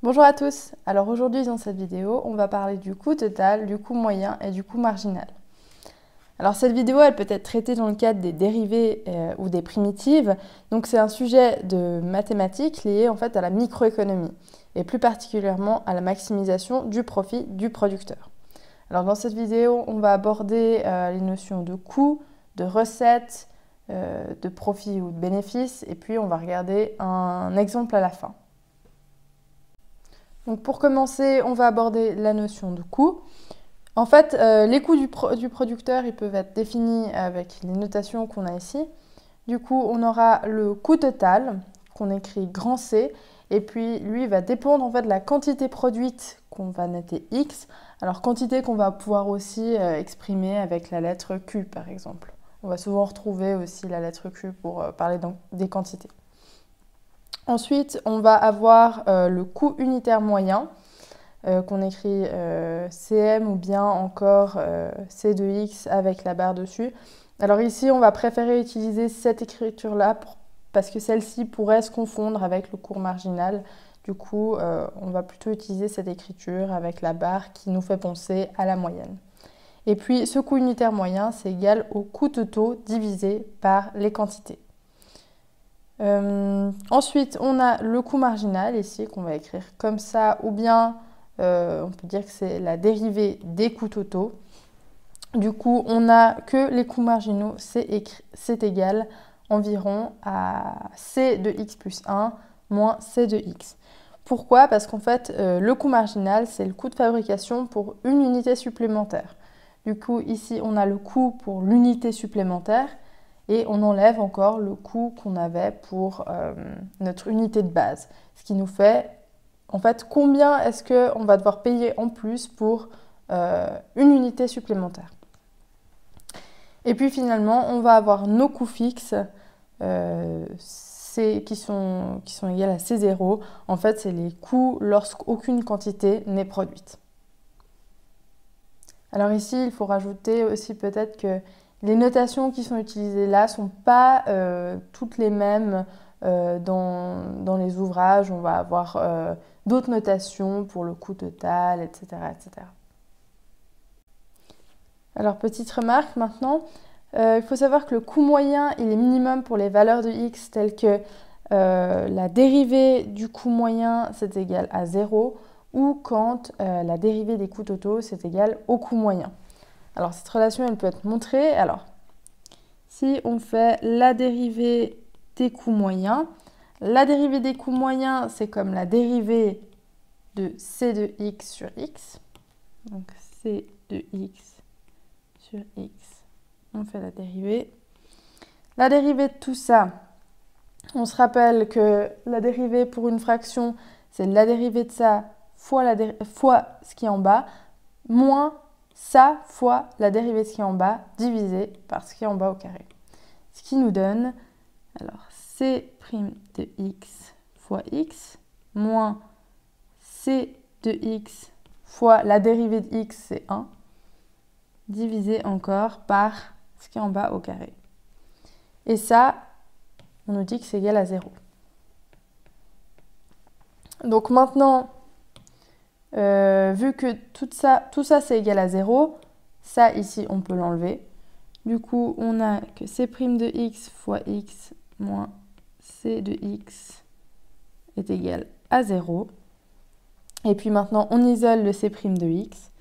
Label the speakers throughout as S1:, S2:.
S1: Bonjour à tous, alors aujourd'hui dans cette vidéo, on va parler du coût total, du coût moyen et du coût marginal. Alors cette vidéo, elle peut être traitée dans le cadre des dérivés ou des primitives, donc c'est un sujet de mathématiques lié en fait à la microéconomie et plus particulièrement à la maximisation du profit du producteur. Alors dans cette vidéo, on va aborder les notions de coût, de recettes, de profit ou de bénéfice et puis on va regarder un exemple à la fin. Donc pour commencer, on va aborder la notion de coût. En fait, les coûts du producteur, ils peuvent être définis avec les notations qu'on a ici. Du coup, on aura le coût total, qu'on écrit grand C, et puis lui, il va dépendre en fait de la quantité produite qu'on va noter X. Alors quantité qu'on va pouvoir aussi exprimer avec la lettre Q, par exemple. On va souvent retrouver aussi la lettre Q pour parler des quantités. Ensuite, on va avoir le coût unitaire moyen, qu'on écrit CM ou bien encore C de X avec la barre dessus. Alors ici, on va préférer utiliser cette écriture-là parce que celle-ci pourrait se confondre avec le cours marginal. Du coup, on va plutôt utiliser cette écriture avec la barre qui nous fait penser à la moyenne. Et puis, ce coût unitaire moyen, c'est égal au coût totaux divisé par les quantités. Ensuite, on a le coût marginal ici qu'on va écrire comme ça, ou bien on peut dire que c'est la dérivée des coûts totaux. Du coup, on n'a que les coûts marginaux, c'est égal environ à C de x plus 1 moins C de x. Pourquoi? Parce qu'en fait, le coût marginal, c'est le coût de fabrication pour une unité supplémentaire. Du coup, ici, on a le coût pour l'unité supplémentaire et on enlève encore le coût qu'on avait pour notre unité de base. Ce qui nous fait, en fait, combien est-ce qu'on va devoir payer en plus pour une unité supplémentaire. Et puis finalement, on va avoir nos coûts fixes qui sont égales à C0. En fait, c'est les coûts lorsqu'aucune quantité n'est produite. Alors ici, il faut rajouter aussi peut-être que les notations qui sont utilisées là ne sont pas toutes les mêmes dans les ouvrages. On va avoir d'autres notations pour le coût total, etc., etc. Alors, petite remarque maintenant, il faut savoir que le coût moyen, il est minimum pour les valeurs de x telles que la dérivée du coût moyen, c'est égal à 0, ou quand la dérivée des coûts totaux, c'est égal au coût moyen. Alors, cette relation, elle peut être montrée. Alors, si on fait la dérivée des coûts moyens, la dérivée des coûts moyens, c'est comme la dérivée de c de x sur x. Donc, c de x sur x, on fait la dérivée. La dérivée de tout ça, on se rappelle que la dérivée pour une fraction, c'est la dérivée de ça fois ce qui est en bas, moins ça fois la dérivée de ce qui est en bas, divisé par ce qui est en bas au carré. Ce qui nous donne, alors, c' de x fois x, moins c de x fois la dérivée de x, c'est 1, divisé encore par ce qui est en bas au carré. Et ça, on nous dit que c'est égal à 0. Donc maintenant, vu que tout ça c'est égal à 0, ça ici on peut l'enlever. Du coup, on a que c' de x fois x moins c de x est égal à 0. Et puis maintenant, on isole le c' de x.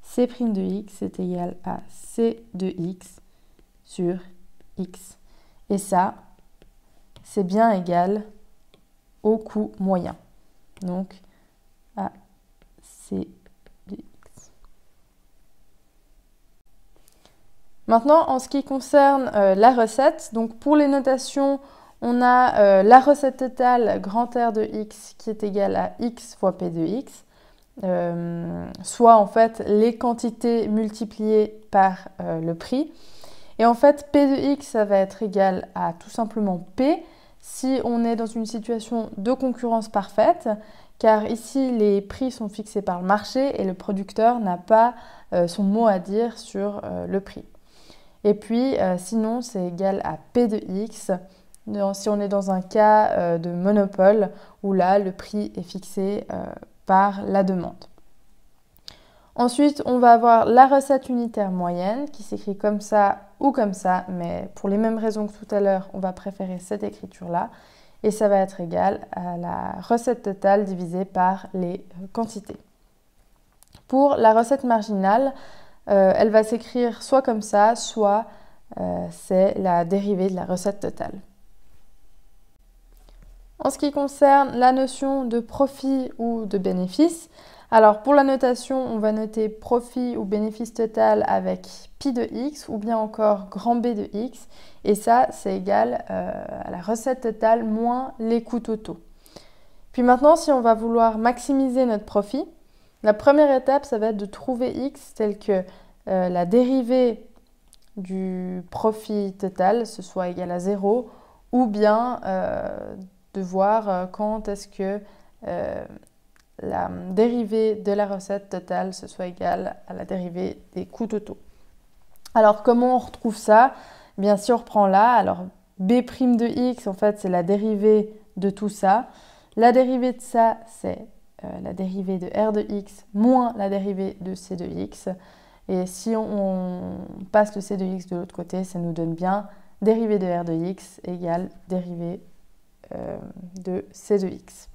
S1: C' de x est égal à c de x sur x. Et ça, c'est bien égal au coût moyen. Donc, à c de x. Maintenant, en ce qui concerne la recette, donc pour les notations, on a la recette totale grand R de x qui est égale à x fois p de x. Soit en fait les quantités multipliées par le prix. Et en fait, P de x, ça va être égal à tout simplement P si on est dans une situation de concurrence parfaite, car ici, les prix sont fixés par le marché et le producteur n'a pas son mot à dire sur le prix. Et puis, sinon, c'est égal à P de x si on est dans un cas de monopole, où là, le prix est fixé par la demande. Ensuite, on va avoir la recette unitaire moyenne, qui s'écrit comme ça ou comme ça, mais pour les mêmes raisons que tout à l'heure, on va préférer cette écriture-là. Et ça va être égal à la recette totale divisée par les quantités. Pour la recette marginale, elle va s'écrire soit comme ça, soit c'est la dérivée de la recette totale. En ce qui concerne la notion de profit ou de bénéfice, alors pour la notation, on va noter profit ou bénéfice total avec pi de x ou bien encore grand B de x. Et ça, c'est égal à la recette totale moins les coûts totaux. Puis maintenant, si on va vouloir maximiser notre profit, la première étape, ça va être de trouver x tel que la dérivée du profit total, ce soit égal à 0, ou bien de voir quand est-ce que la dérivée de la recette totale ce soit égale à la dérivée des coûts totaux. Alors comment on retrouve ça? Bien sûr, on reprend là. Alors b' de x, en fait, c'est la dérivée de tout ça. La dérivée de ça, c'est la dérivée de r de x moins la dérivée de c de x. Et si on passe le c de x de l'autre côté, ça nous donne bien dérivée de r de x égale dérivée de c de x.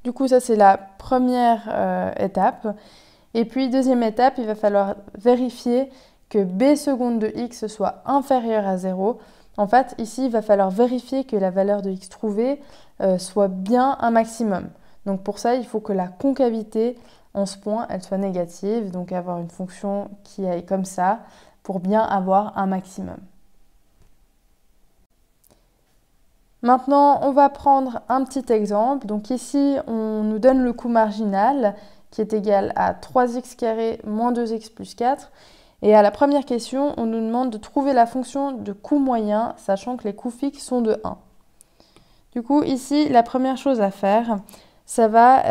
S1: Du coup, ça c'est la première étape. Et puis, deuxième étape, il va falloir vérifier que b seconde de x soit inférieur à 0. En fait, ici, il va falloir vérifier que la valeur de x trouvée soit bien un maximum. Donc pour ça, il faut que la concavité en ce point, elle soit négative. Donc avoir une fonction qui aille comme ça pour bien avoir un maximum. Maintenant, on va prendre un petit exemple. Donc ici, on nous donne le coût marginal qui est égal à 3x carré moins 2x plus 4. Et à la première question, on nous demande de trouver la fonction de coût moyen, sachant que les coûts fixes sont de 1. Du coup, ici, la première chose à faire, ça va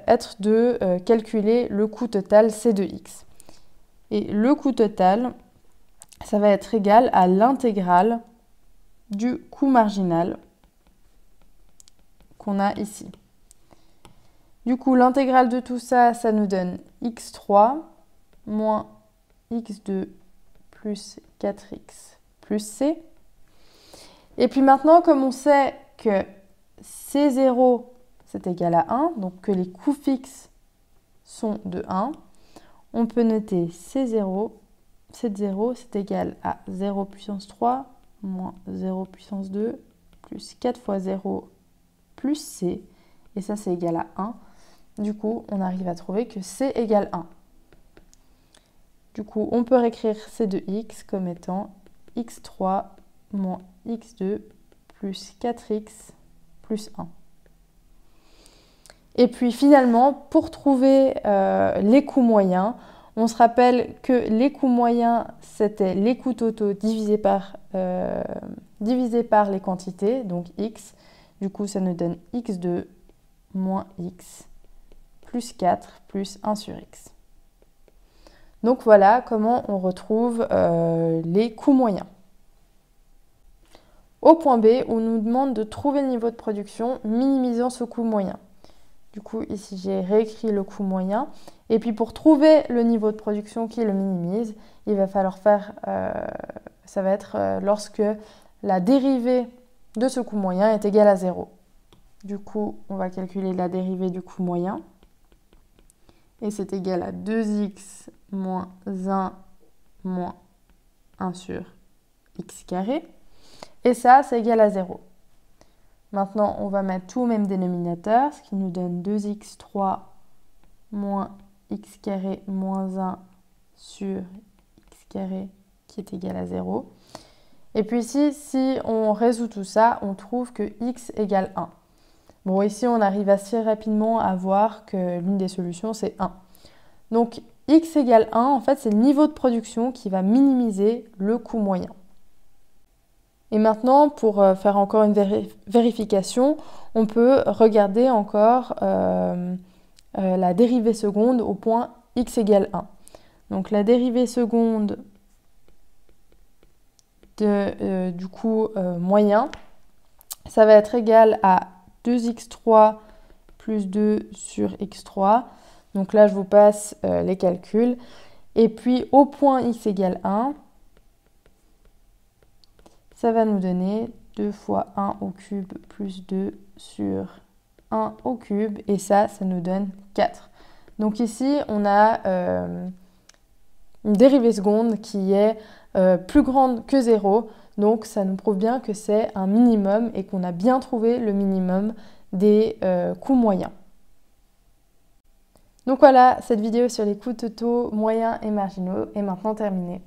S1: être de calculer le coût total C de x. Et le coût total, ça va être égal à l'intégrale du coût marginal qu'on a ici. Du coup, l'intégrale de tout ça, ça nous donne x3 moins x2 plus 4x plus c. Et puis maintenant, comme on sait que c0, c'est égal à 1, donc que les coûts fixes sont de 1, on peut noter c0, c'est égal à 0 puissance 3 moins 0 puissance 2 plus 4 fois 0 plus c, et ça c'est égal à 1. Du coup, on arrive à trouver que c égale 1. Du coup, on peut réécrire c de x comme étant x3 moins x2 plus 4x plus 1. Et puis finalement, pour trouver les coûts moyens, on se rappelle que les coûts moyens, c'était les coûts totaux divisés par les quantités, donc x. Du coup, ça nous donne x2 moins x plus 4 plus 1 sur x. Donc voilà comment on retrouve les coûts moyens. Au point B, on nous demande de trouver le niveau de production minimisant ce coût moyen. Du coup, ici, j'ai réécrit le coût moyen. Et puis, pour trouver le niveau de production qui le minimise, il va falloir faire, ça va être lorsque la dérivée de ce coût moyen est égale à 0. Du coup, on va calculer la dérivée du coût moyen. Et c'est égal à 2x moins 1 moins 1 sur x carré. Et ça, c'est égal à 0. Maintenant, on va mettre tout au même dénominateur, ce qui nous donne 2x3 moins x carré moins 1 sur x carré qui est égal à 0. Et puis ici, si on résout tout ça, on trouve que x égale 1. Bon, ici, on arrive assez rapidement à voir que l'une des solutions, c'est 1. Donc, x égale 1, en fait, c'est le niveau de production qui va minimiser le coût moyen. Et maintenant, pour faire encore une vérification, on peut regarder encore la dérivée seconde au point x égale 1. Donc la dérivée seconde du coût moyen, ça va être égal à 2x3 plus 2 sur x3. Donc là, je vous passe les calculs. Et puis, au point x égale 1, ça va nous donner 2 fois 1 au cube plus 2 sur 1 au cube. Et ça nous donne 4. Donc ici, on a une dérivée seconde qui est plus grande que 0. Donc ça nous prouve bien que c'est un minimum et qu'on a bien trouvé le minimum des coûts moyens. Donc voilà, cette vidéo sur les coûts totaux moyens et marginaux est maintenant terminée.